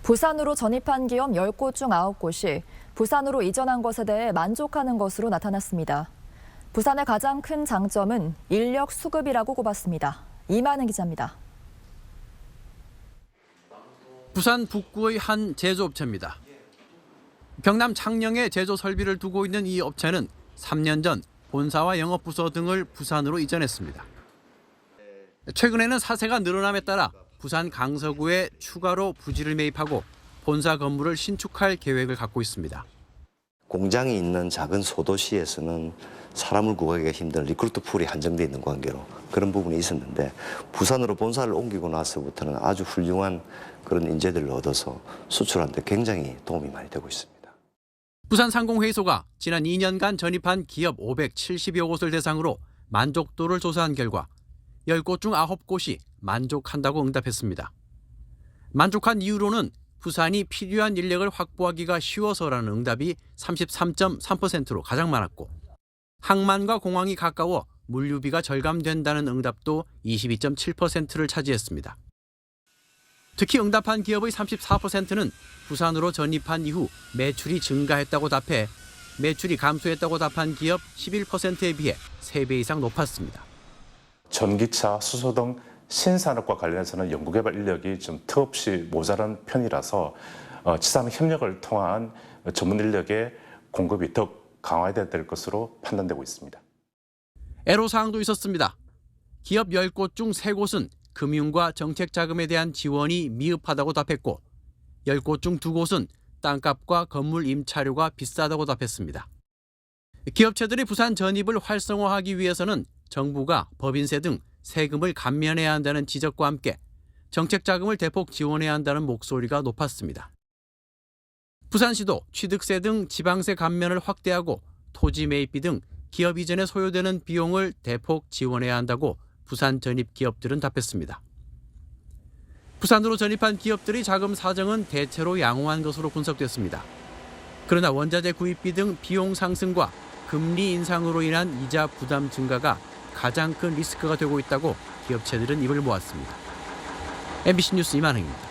부산으로 전입한 기업 10곳 중 9곳이 부산으로 이전한 것에 대해 만족하는 것으로 나타났습니다. 부산의 가장 큰 장점은 인력 수급이라고 꼽았습니다. 이만은 기자입니다. 부산 북구의 한 제조업체입니다. 경남 창녕에 제조 설비를 두고 있는 이 업체는 3년 전 본사와 영업부서 등을 부산으로 이전했습니다. 최근에는 사세가 늘어남에 따라 부산 강서구에 추가로 부지를 매입하고 본사 건물을 신축할 계획을 갖고 있습니다. 공장이 있는 작은 소도시에서는 사람을 구하기가 힘든 리크루트 풀이 한정돼 있는 관계로 그런 부분이 있었는데 부산으로 본사를 옮기고 나서부터는 아주 훌륭한 그런 인재들을 얻어서 수출하는 데 굉장히 도움이 많이 되고 있습니다. 부산상공회의소가 지난 2년간 전입한 기업 570여 곳을 대상으로 만족도를 조사한 결과 10곳 중 9곳이 만족한다고 응답했습니다. 만족한 이유로는 부산이 필요한 인력을 확보하기가 쉬워서라는 응답이 33.3%로 가장 많았고 항만과 공항이 가까워 물류비가 절감된다는 응답도 22.7%를 차지했습니다. 특히 응답한 기업의 34%는 부산으로 전입한 이후 매출이 증가했다고 답해 매출이 감소했다고 답한 기업 11%에 비해 3배 이상 높았습니다. 전기차, 수소 등 신산업과 관련해서는 연구개발 인력이 좀 턱없이 모자란 편이라서 지산 협력을 통한 전문 인력의 공급이 더욱 강화돼야 될 것으로 판단되고 있습니다. 애로사항도 있었습니다. 기업 10곳 중 3곳은 금융과 정책 자금에 대한 지원이 미흡하다고 답했고 10곳 중 2곳은 땅값과 건물 임차료가 비싸다고 답했습니다. 기업체들이 부산 전입을 활성화하기 위해서는 정부가 법인세 등 세금을 감면해야 한다는 지적과 함께 정책 자금을 대폭 지원해야 한다는 목소리가 높았습니다. 부산시도 취득세 등 지방세 감면을 확대하고 토지 매입비 등 기업 이전에 소요되는 비용을 대폭 지원해야 한다고 부산 전입 기업들은 답했습니다. 부산으로 전입한 기업들의 자금 사정은 대체로 양호한 것으로 분석됐습니다. 그러나 원자재 구입비 등 비용 상승과 금리 인상으로 인한 이자 부담 증가가 가장 큰 리스크가 되고 있다고 기업체들은 입을 모았습니다. MBC 뉴스 이만흥입니다.